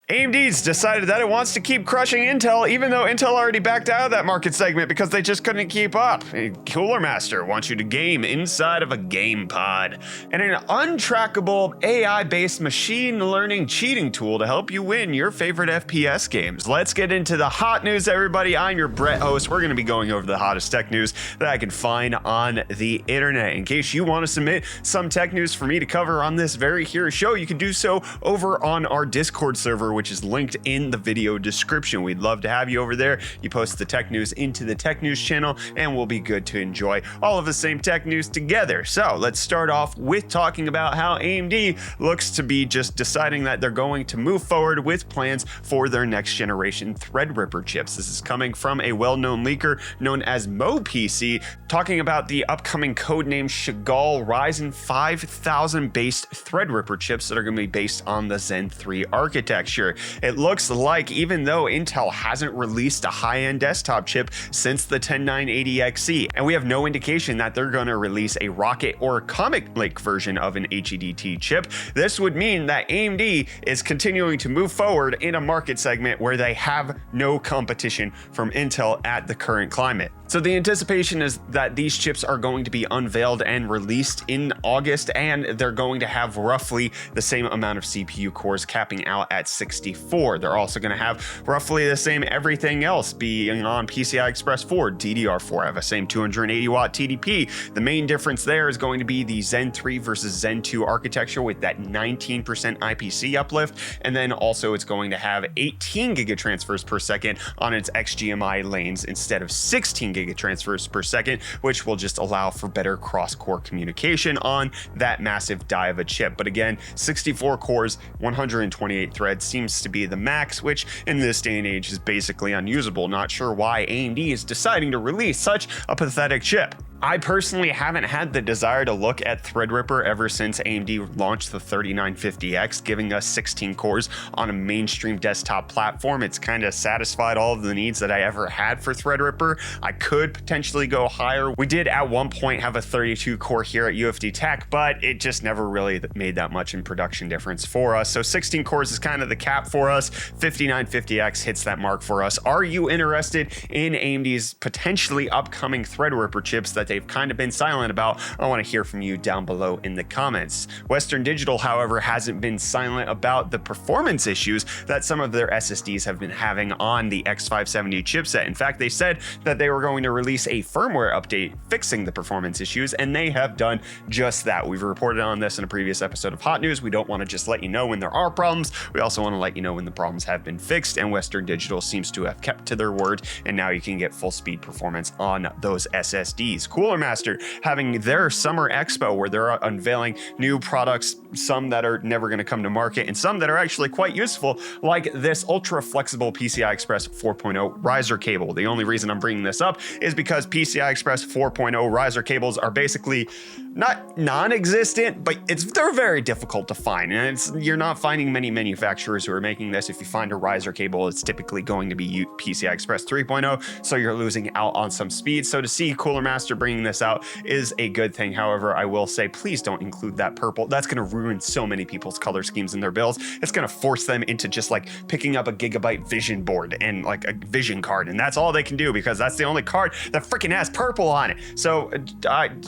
AMD's decided that it wants to keep crushing Intel, even though Intel already backed out of that market segment because they just couldn't keep up. Cooler Master wants you to game inside of a game pod, and an untrackable AI-based machine learning cheating tool to help you win your favorite FPS games. Let's get into the hot news, everybody. I'm your Brett host. We're going to be going over the hottest tech news that I can find on the internet. In case you want to submit some tech news for me to cover on this very here show, you can do so over on our Discord server, which is linked in the video description. We'd love to have you over there. You post the tech news into the tech news channel, and we'll be good to enjoy all of the same tech news together. So let's start off with talking about how AMD looks to be just deciding that they're going to move forward with plans for their next generation Threadripper chips. This is coming from a well-known leaker known as MoPC, talking about the upcoming codename Chagall Ryzen 5000 based Threadripper chips that are going to be based on the Zen 3 architecture. It looks like, even though Intel hasn't released a high-end desktop chip since the 10980XE, and we have no indication that they're going to release a Rocket or Comet Lake version of an HEDT chip, this would mean that AMD is continuing to move forward in a market segment where they have no competition from Intel at the current climate. So the anticipation is that these chips are going to be unveiled and released in August, and they're going to have roughly the same amount of CPU cores, capping out at 64. They're also going to have roughly the same everything else being on PCI Express 4, DDR4, have the same 280 watt TDP. The main difference there is going to be the Zen 3 versus Zen 2 architecture with that 19% IPC uplift, and then also it's going to have 18 gigatransfers per second on its XGMI lanes instead of 16 gigatransfers per second, which will just allow for better cross-core communication on that massive die of a chip. But again, 64 cores, 128 threads seems to be the max, which in this day and age is basically unusable. Not sure why AMD is deciding to release such a pathetic chip. I personally haven't had the desire to look at Threadripper ever since AMD launched the 3950X, giving us 16 cores on a mainstream desktop platform. It's kind of satisfied all of the needs that I ever had for Threadripper. I could potentially go higher. We did at one point have a 32 core here at UFD Tech, but it just never really made that much in production difference for us. So 16 cores is kind of the cap for us. 5950X hits that mark for us. Are you interested in AMD's potentially upcoming Threadripper chips that they've kind of been silent about? I want to hear from you down below in the comments. Western Digital, however, hasn't been silent about the performance issues that some of their SSDs have been having on the X570 chipset. In fact, they said that they were going to release a firmware update fixing the performance issues, and they have done just that. We've reported on this in a previous episode of Hot News. We don't want to just let you know when there are problems. We also want to let you know when the problems have been fixed, and Western Digital seems to have kept to their word, and now you can get full speed performance on those SSDs. Cooler Master having their summer expo where they're unveiling new products, some that are never going to come to market and some that are actually quite useful, like this ultra flexible PCI Express 4.0 riser cable. The only reason I'm bringing this up is because PCI Express 4.0 riser cables are basically not non-existent, but they're very difficult to find, and you're not finding many manufacturers who are making this. If you find a riser cable, it's typically going to be PCI Express 3.0, so you're losing out on some speed. So to see Cooler Master bringing this out is a good thing. However, I will say, please don't include that purple. That's going to ruin so many people's color schemes in their builds. It's going to force them into just like picking up a gigabyte vision board and like a vision card, and that's all they can do because that's the only card that freaking has purple on it. So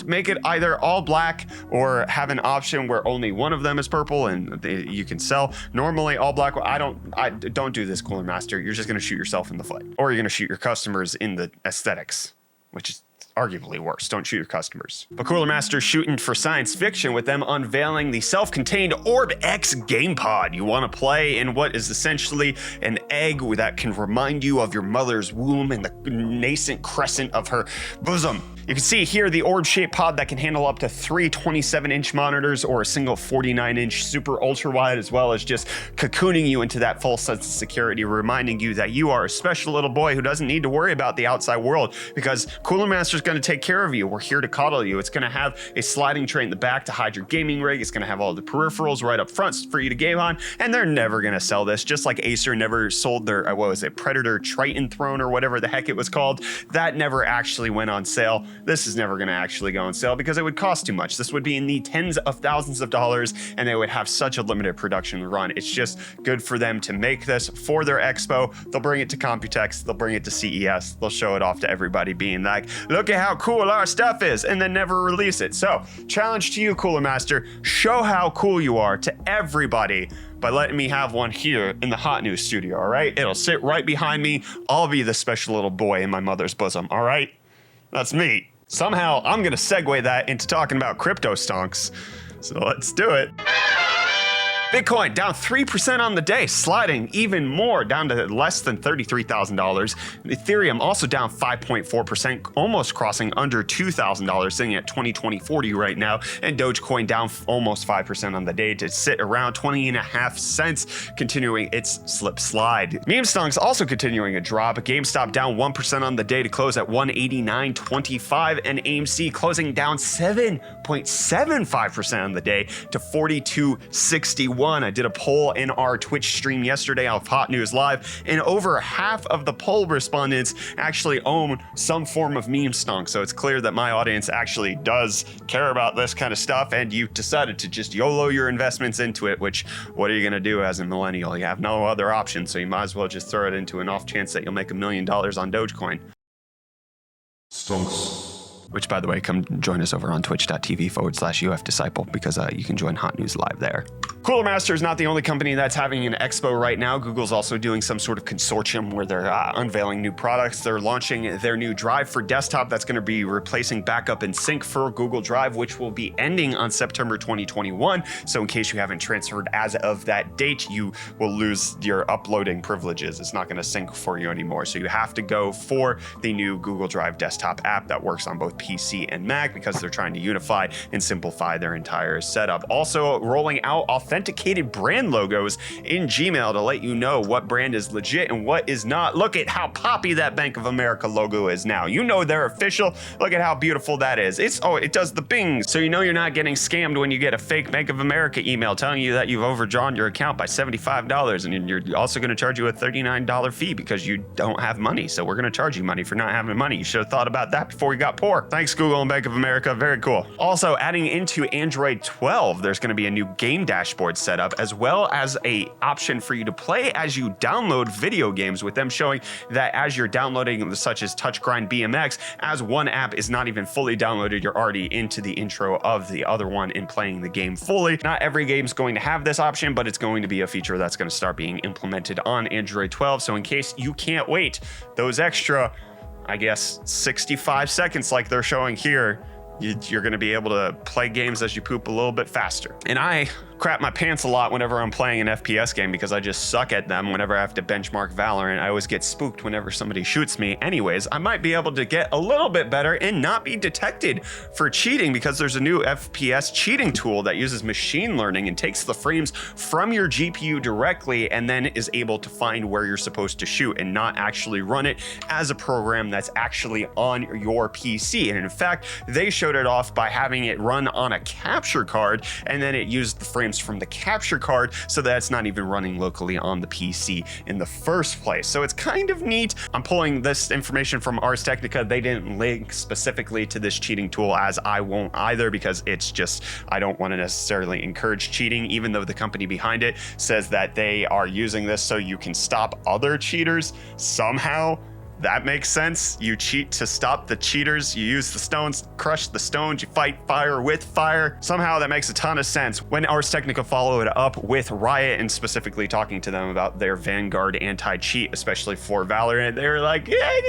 make it either all black or have an option where only one of them is purple and you can sell normally all black. I don't do this, Cooler Master. You're just going to shoot yourself in the foot, or you're going to shoot your customers in the aesthetics, which is arguably worse. Don't shoot your customers. But Cooler Master's shooting for science fiction with them unveiling the self-contained Orb X game pod. You want to play in what is essentially an egg that can remind you of your mother's womb and the nascent crescent of her bosom. You can see here the orb-shaped pod that can handle up to 3 27-inch monitors or a single 49-inch super ultra-wide, as well as just cocooning you into that false sense of security, reminding you that you are a special little boy who doesn't need to worry about the outside world because Cooler Master's going to take care of you. We're here to coddle you. It's going to have a sliding tray in the back to hide your gaming rig. It's going to have all the peripherals right up front for you to game on, and they're never going to sell this, just like Acer never sold their, Predator Triton Throne or whatever the heck it was called. That never actually went on sale. this is never going to actually go on sale because it would cost too much. This would be in the tens of thousands of dollars, and they would have such a limited production run. It's just good for them to make this for their expo. They'll bring it to Computex, they'll bring it to CES, they'll show it off to everybody being like, look at how cool our stuff is, and then never release it. So, challenge to you, Cooler Master, show how cool you are to everybody by letting me have one here in the Hot News studio, all right? It'll sit right behind me. I'll be the special little boy in my mother's bosom, all right? That's me. Somehow, I'm gonna segue that into talking about Cryptostonks. So let's do it. Bitcoin down 3% on the day, sliding even more down to less than $33,000. Ethereum also down 5.4%, almost crossing under $2,000, sitting at 20,2040 right now. And Dogecoin down almost 5% on the day to sit around 20.5 cents, continuing its slip slide. Meme stonks also continuing a drop. GameStop down 1% on the day to close at 189.25, and AMC closing down 7.75% on the day to 42.61. I did a poll in our Twitch stream yesterday off Hot News Live, and over half of the poll respondents actually own some form of meme stonk. So it's clear that my audience actually does care about this kind of stuff, and you decided to just YOLO your investments into it, which what are you going to do as a millennial? You have no other option, so you might as well just throw it into an off chance that you'll make $1 million on Dogecoin. Stonks. Which, by the way, come join us over on twitch.tv/UFDisciple because you can join Hot News Live there. Cooler Master is not the only company that's having an expo right now. Google's also doing some sort of consortium where they're unveiling new products. They're launching their new Drive for desktop that's going to be replacing backup and sync for Google Drive, which will be ending on September 2021. So in case you haven't transferred as of that date, you will lose your uploading privileges. It's not going to sync for you anymore. So you have to go for the new Google Drive desktop app that works on both PC and Mac because they're trying to unify and simplify their entire setup. Also rolling out authenticated brand logos in Gmail to let you know what brand is legit and what is not. Look at how poppy that Bank of America logo is now. You know they're official. Look at how beautiful that is. It does the bing, so you know you're not getting scammed when you get a fake Bank of America email telling you that you've overdrawn your account by $75, and you're also going to charge you a $39 fee because you don't have money. So we're going to charge you money for not having money. You should have thought about that before you got poor. Thanks, Google and Bank of America. Very cool. Also, adding into Android 12, there's going to be a new game dashboard setup, as well as a option for you to play as you download video games, with them showing that as you're downloading, such as Touch Grind BMX, as one app is not even fully downloaded, you're already into the intro of the other one and playing the game fully. Not every game's going to have this option, but it's going to be a feature that's going to start being implemented on Android 12. So in case you can't wait those extra, I guess, 65 seconds like they're showing here, you're going to be able to play games as you poop a little bit faster. And I crap my pants a lot whenever I'm playing an FPS game because I just suck at them. Whenever I have to benchmark Valorant, I always get spooked whenever somebody shoots me. Anyways, I might be able to get a little bit better and not be detected for cheating because there's a new FPS cheating tool that uses machine learning and takes the frames from your GPU directly and then is able to find where you're supposed to shoot and not actually run it as a program that's actually on your PC. And in fact, they showed it off by having it run on a capture card, and then it used the frames from the capture card so that it's not even running locally on the PC in the first place. So it's kind of neat. I'm pulling this information from Ars Technica. They didn't link specifically to this cheating tool, as I won't either, because it's just, I don't want to necessarily encourage cheating, even though the company behind it says that they are using this so you can stop other cheaters. Somehow that makes sense. You cheat to stop the cheaters. You use the stones, crush the stones, you fight fire with fire. Somehow that makes a ton of sense. When Ars Technica followed it up with Riot and specifically talking to them about their Vanguard anti-cheat, especially for Valorant, they were like, yeah,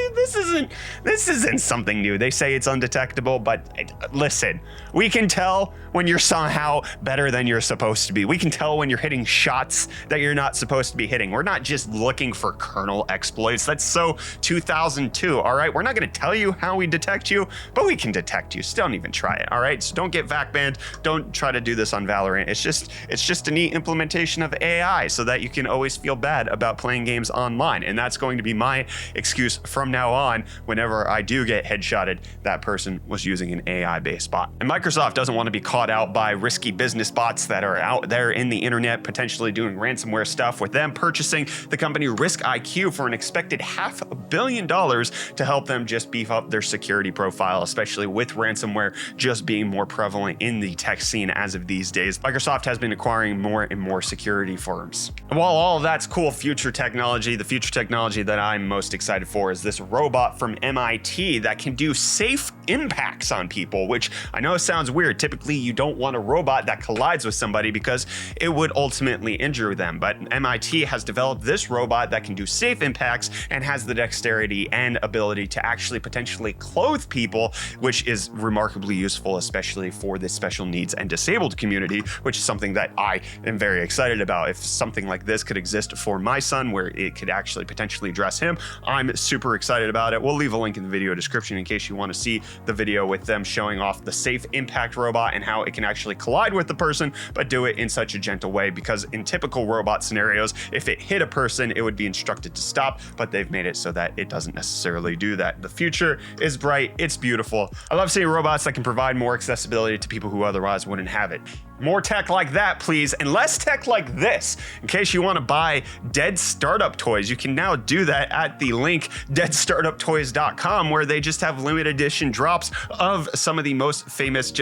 this isn't something new. They say it's undetectable, but listen, we can tell when you're somehow better than you're supposed to be. We can tell when you're hitting shots that you're not supposed to be hitting. We're not just looking for kernel exploits. That's so 2002, all right? We're not gonna tell you how we detect you, but we can detect you. So don't even try it, all right? So don't get VAC banned. Don't try to do this on Valorant. It's just a neat implementation of AI so that you can always feel bad about playing games online. And that's going to be my excuse from now on. Whenever I do get headshotted, that person was using an AI-based bot. And Microsoft doesn't want to be caught out by risky business bots that are out there in the internet, potentially doing ransomware stuff, with them purchasing the company Risk IQ for an expected $500 million million to help them just beef up their security profile, especially with ransomware just being more prevalent in the tech scene as of these days. Microsoft has been acquiring more and more security firms. And while all of that's cool future technology, the future technology that I'm most excited for is this robot from MIT that can do safe impacts on people, which I know sounds weird. Typically, you don't want a robot that collides with somebody because it would ultimately injure them. But MIT has developed this robot that can do safe impacts and has the dexterity and ability to actually potentially clothe people, which is remarkably useful, especially for the special needs and disabled community, which is something that I am very excited about. If something like this could exist for my son, where it could actually potentially dress him, I'm super excited about it. We'll leave a link in the video description in case you want to see the video with them showing off the safe impact robot and how it can actually collide with the person, but do it in such a gentle way, because in typical robot scenarios, if it hit a person, it would be instructed to stop, but they've made it so that it doesn't necessarily do that. The future is bright, it's beautiful. I love seeing robots that can provide more accessibility to people who otherwise wouldn't have it. More tech like that, please, and less tech like this. In case you want to buy dead startup toys, you can now do that at the link deadstartuptoys.com, where they just have limited edition drops of some of the most famous,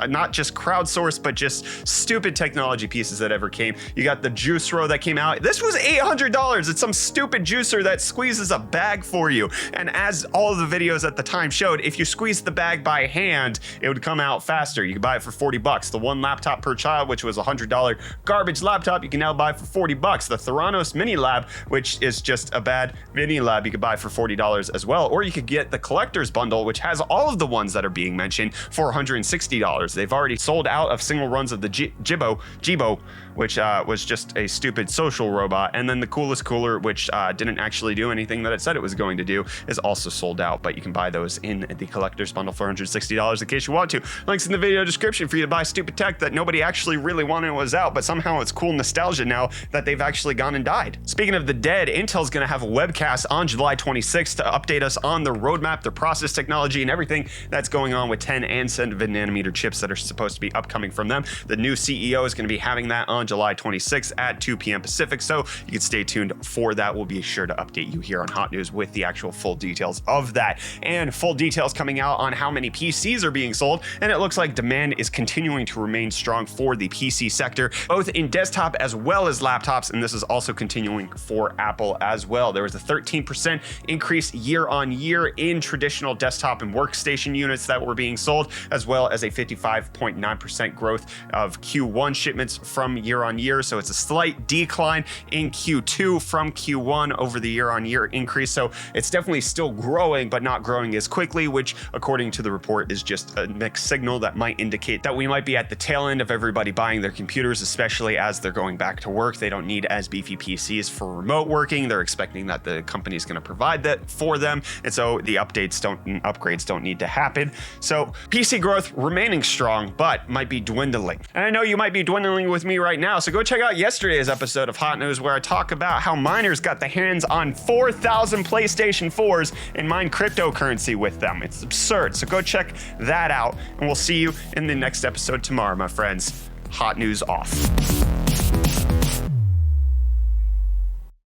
not just crowdsourced, but just stupid technology pieces that ever came. You got the juice row that came out. This was $800. It's some stupid juicer that squeezes a bag for you. And as all of the videos at the time showed, if you squeeze the bag by hand, it would come out faster. You could buy it for 40 bucks. The one laptop per child, which was a $100 garbage laptop, you can now buy for 40 bucks. The Theranos Mini Lab, which is just a bad mini lab, you could buy for $40 as well. Or you could get the collector's bundle, which has all of the ones that are being mentioned, for $160. They've already sold out of single runs of the Jibo, which was just a stupid social robot. And then the Coolest Cooler, which didn't actually do anything that it said it was going to do, is also sold out, but you can buy those in the collector's bundle for $160 in case you want to. Links in the video description for you to buy stupid tech that nobody actually really wanted was out, but somehow it's cool nostalgia now that they've actually gone and died. Speaking of the dead, Intel's gonna have a webcast on July 26th to update us on the roadmap, the process technology, and everything that's going on with 10 and 7 nanometer chips that are supposed to be upcoming from them. The new CEO is gonna be having that on July 26th at 2 p.m. Pacific, so you can stay tuned for that. We'll be sure to update you here on Hot News with the actual full details of that, and full details coming out on how many PCs are being sold, and it looks like demand is continuing to remain strong for the PC sector, both in desktop as well as laptops, and this is also continuing for Apple as well. There was a 13% increase year on year in traditional desktop and workstation units that were being sold, as well as a 55.9% growth of Q1 shipments from year on year. So it's a slight decline in Q2 from Q1 over the year on year increase. So it's definitely still growing, but not growing as quickly, which according to the report is just a mixed signal that might indicate that we might be at the tail end of everybody buying their computers, especially as they're going back to work. They don't need as beefy PCs for remote working. They're expecting that the company is going to provide that for them. And so the upgrades don't need to happen. So PC growth remaining strong, but might be dwindling. And I know you might be dwindling with me right now. So go check out yesterday's episode of Hot News, where I talk about how miners got the hands on 4,000 PlayStation 4s and mined cryptocurrency with them. It's absurd. So go check that out, and we'll see you in the next episode tomorrow, my friends. Hot News off.